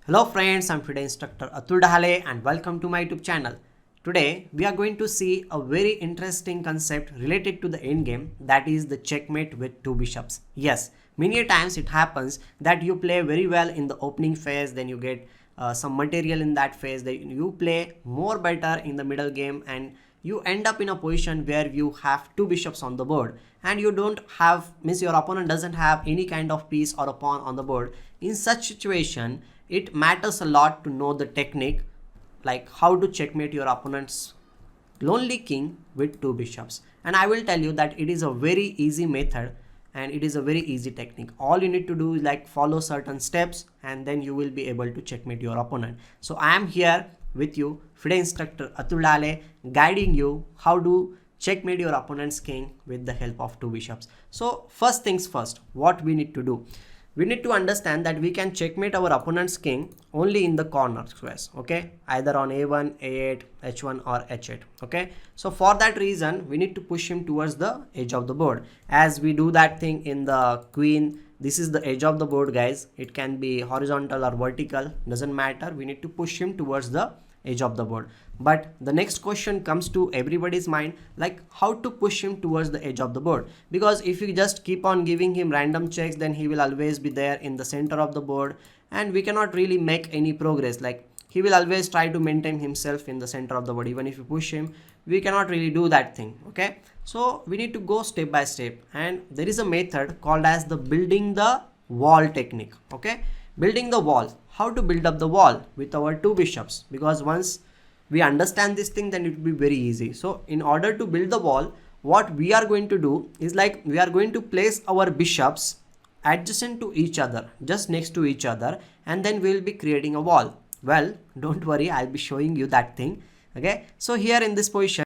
Hello friends, I'm FIDE instructor Atul Dahale and welcome to my YouTube channel. Today we are going to see a very interesting concept related to the endgame, that is the checkmate with two bishops. Yes, many times it happens that you play very well in the opening phase, then you get some material in that phase, then you play more better in the middle game and you end up in a position where you have two bishops on the board and you don't have, means your opponent doesn't have any kind of piece or a pawn on the board. In such situation, it matters a lot to know the technique, like how to checkmate your opponent's lonely king with two bishops. And I will tell you that it is a very easy method and it is a very easy technique. All you need to do is like follow certain steps and then you will be able to checkmate your opponent. So I am here with you, FIDE instructor Atul Dahale, guiding you how to checkmate your opponent's king with the help of two bishops. So first things first, what we need to do, we need to understand that we can checkmate our opponent's king only in the corner squares, okay, either on a1, a8, h1 or h8, okay. So for that reason we need to push him towards the edge of the board. As we do that thing in the queen, this is the edge of the board guys, it can be horizontal or vertical, doesn't matter, we need to push him towards the edge of the board. But the next question comes to everybody's mind, like how to push him towards the edge of the board, because if you just keep on giving him random checks, then he will always be there in the center of the board and we cannot really make any progress. Like he will always try to maintain himself in the center of the board. Even if you push him, we cannot really do that thing, okay. So we need to go step by step, and there is a method called as the building the wall technique, okay. Building the wall, how to build up the wall with our two bishops, because once we understand this thing, then it will be very easy. So in order to build the wall, what we are going to do is like we are going to place our bishops adjacent to each other, just next to each other, and then we will be creating a wall. Well, don't worry, I'll be showing you that thing, okay. So here in this position,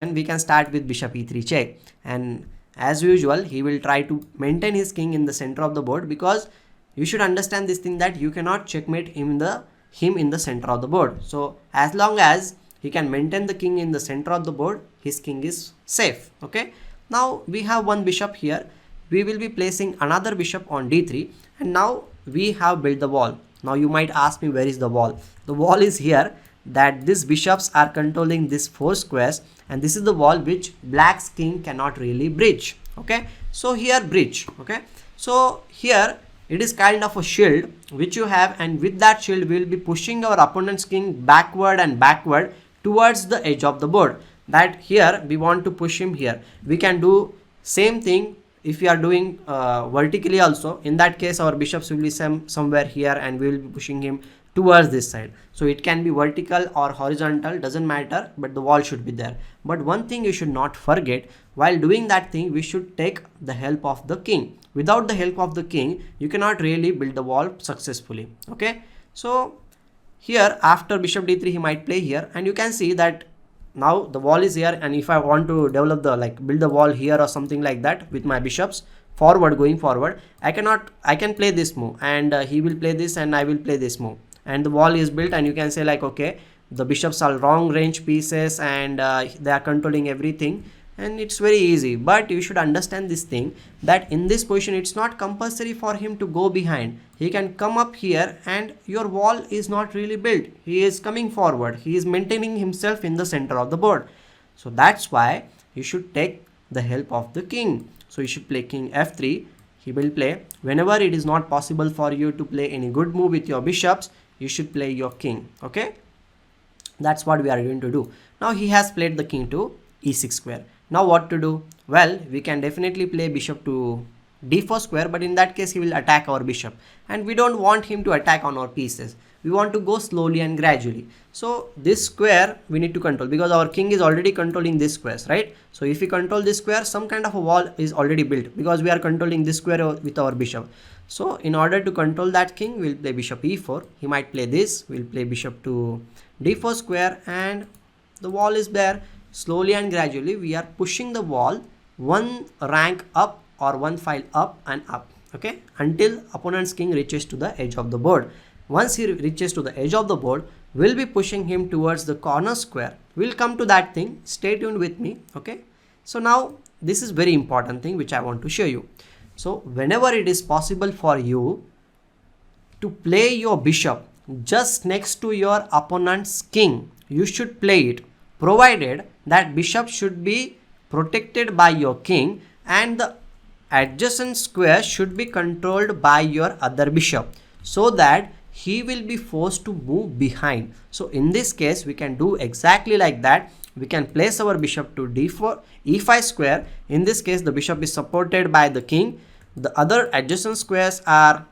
we can start with bishop e3 check, and as usual he will try to maintain his king in the center of the board, because you should understand this thing that you cannot checkmate him in the center of the board. So as long as he can maintain the king in the center of the board, his king is safe, okay. Now we have one bishop here, we will be placing another bishop on d3, and now we have built the wall. Now you might ask me, where is the wall? The wall is here, that these bishops are controlling these four squares, and this is the wall which black's king cannot really breach, okay. So here bridge, okay. So here it is kind of a shield which you have, and with that shield we will be pushing our opponent's king backward and backward towards the edge of the board. That here we want to push him here. We can do same thing if we are doing vertically also. In that case our bishops will be somewhere here and we will be pushing him towards this side. So it can be vertical or horizontal, doesn't matter, but the wall should be there. But one thing you should not forget, while doing that thing we should take the help of the king. Without the help of the king you cannot really build the wall successfully, okay. So here after bishop d3 he might play here, and you can see that now the wall is here, and if I want to develop the build the wall here or something like that with my bishops going forward, I can play this move, and he will play this and I will play this move, and the wall is built, and you can say like, okay, the bishops are long range pieces and they are controlling everything, and it's very easy. But you should understand this thing, that in this position it's not compulsory for him to go behind. He can come up here and your wall is not really built. He is coming forward, he is maintaining himself in the center of the board. So that's why you should take the help of the king. So you should play king f3. He will play, whenever it is not possible for you to play any good move with your bishops, you should play your king, okay. That's what we are going to do. Now he has played the king to e6 square. Now what to do? Well, we can definitely play bishop to d4 square, but in that case he will attack our bishop, and we don't want him to attack on our pieces. We want to go slowly and gradually. So this square we need to control, because our king is already controlling this squares, right? So if we control this square, some kind of a wall is already built, because we are controlling this square with our bishop. So in order to control that king, we'll play bishop e4. He might play this, we'll play bishop to d4 square, and the wall is there. Slowly and gradually we are pushing the wall one rank up or one file up and up, okay, until opponent's king reaches to the edge of the board. Once he reaches to the edge of the board, we'll be pushing him towards the corner square. We'll come to that thing, stay tuned with me, okay. So now this is very important thing which I want to show you. So whenever it is possible for you to play your bishop just next to your opponent's king, you should play it, provided that bishop should be protected by your king and the adjacent square should be controlled by your other bishop, so that he will be forced to move behind. So in this case we can do exactly like that. We can place our bishop to d4 e5 square. In this case the bishop is supported by the king, the other adjacent squares are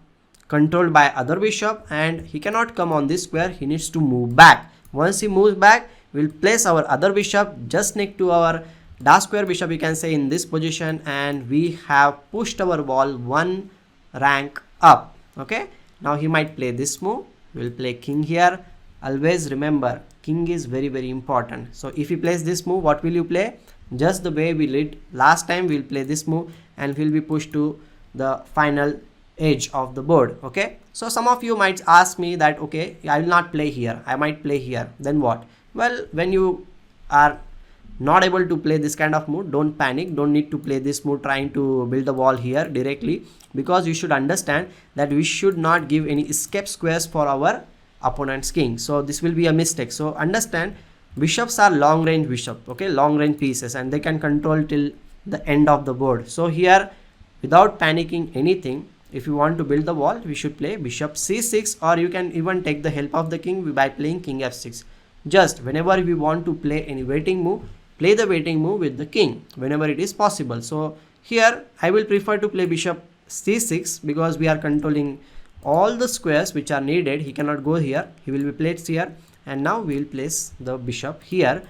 controlled by other bishop, and he cannot come on this square, he needs to move back. Once he moves back, we'll place our other bishop just next to our dark square bishop, you can say, in this position, and we have pushed our wall one rank up. Okay, now he might play this move. We'll play king here. Always remember, king is very important. So if he plays this move, what will you play? Just the way we did last time, we'll play this move and we'll be pushed to the final edge of the board. Okay, so some of you might ask me that, okay, I will not play here, I might play here, then what? Well, when you are not able to play this kind of move, don't panic, don't need to play this move trying to build the wall here directly, because you should understand that we should not give any escape squares for our opponent's king. So this will be a mistake. So understand, bishops are long range bishop, okay, long range pieces, and they can control till the end of the board. So here, without panicking anything, if you want to build the wall, we should play bishop c6, or you can even take the help of the king by playing king f6. Just whenever we want to play any waiting move, play the waiting move with the king whenever it is possible. So here I will prefer to play bishop c6 because we are controlling all the squares which are needed. He cannot go here, he will be placed here, and now we will place the bishop here,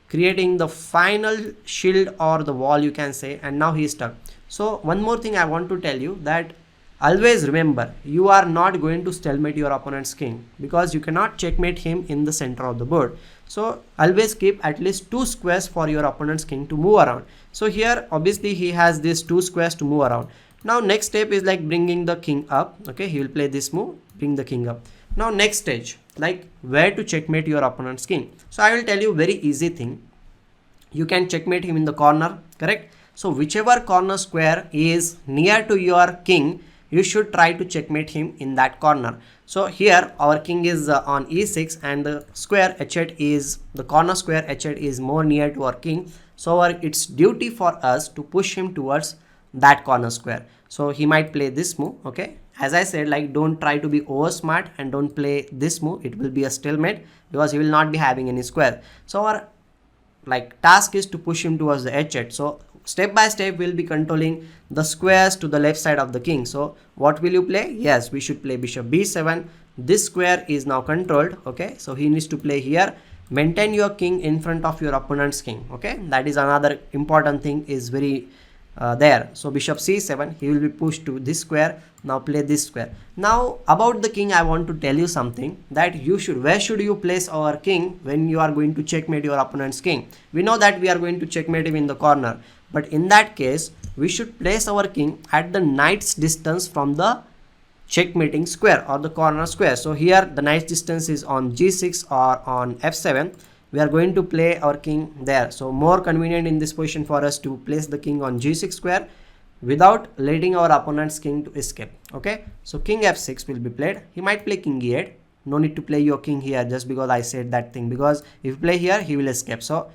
creating the final shield or the wall, you can say, and now he is stuck. So one more thing I want to tell you, that always remember, you are not going to stalemate your opponent's king, because you cannot checkmate him in the center of the board. So always keep at least 2 squares for your opponent's king to move around. So here obviously he has these 2 squares to move around. Now next step is like bringing the king up. Okay, he will play this move, bring the king up. Now next stage, like where to checkmate your opponent's king. So I will tell you very easy thing. You can checkmate him in the corner, correct? So whichever corner square is near to your king, you should try to checkmate him in that corner. So here our king is on e6, and the square h8 is, the corner square h8 is more near to our king. So it's duty for us to push him towards that corner square. So he might play this move. Okay, as I said, like don't try to be over smart and don't play this move. It will be a stalemate because he will not be having any square. So our like task is to push him towards the h8. So step by step we'll be controlling the squares to the left side of the king. So what will you play? Yes, we should play bishop b7. This square is now controlled. Okay, so he needs to play here. Maintain your king in front of your opponent's king. Okay, that is another important thing, is very there. So bishop c7, he will be pushed to this square. Now play this square. Now about the king, I want to tell you something, that you should, where should you place our king when you are going to checkmate your opponent's king? We know that we are going to checkmate him in the corner, but in that case we should place our king at the knight's distance from the checkmating square or the corner square. So here the knight's distance is on g6 or on f7. We are going to play our king there. So more convenient in this position for us to place the king on g6 square without letting our opponent's king to escape. Okay, so king f6 will be played. He might play king e8. No need to play your king here just because I said that thing, because if you play here he will escape. So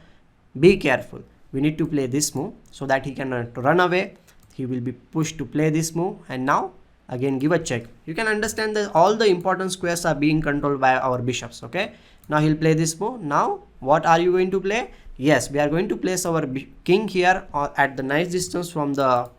be careful. We need to play this move so that he cannot run away. He will be pushed to play this move, and now again give a check. You can understand that all the important squares are being controlled by our bishops. Okay, now he'll play this move. Now what are you going to play? Yes, we are going to place our king here or at the nice distance from the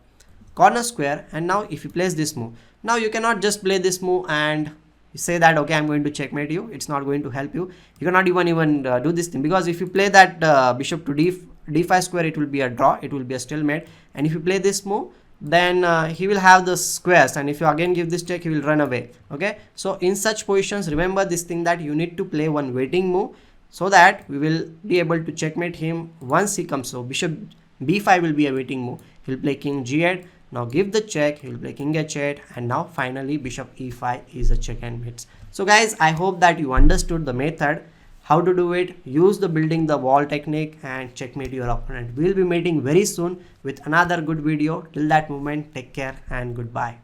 corner square. And now if you place this move, now you cannot just play this move and say that okay, I'm going to checkmate you. It's not going to help you. You cannot even do this thing, because if you play that bishop to d5 square, it will be a draw, it will be a stalemate. And if you play this move, then he will have the squares, and if you again give this check, he will run away. Okay, so in such positions, remember this thing, that you need to play one waiting move so that we will be able to checkmate him once he comes. So bishop b5 will be a waiting move. He will play king g8. Now give the check, he will play king h8, and now finally bishop e5 is a check and mates. So guys, I hope that you understood the method how to do it. Use the building the wall technique and checkmate your opponent. We'll be meeting very soon with another good video. Till that moment, take care and goodbye.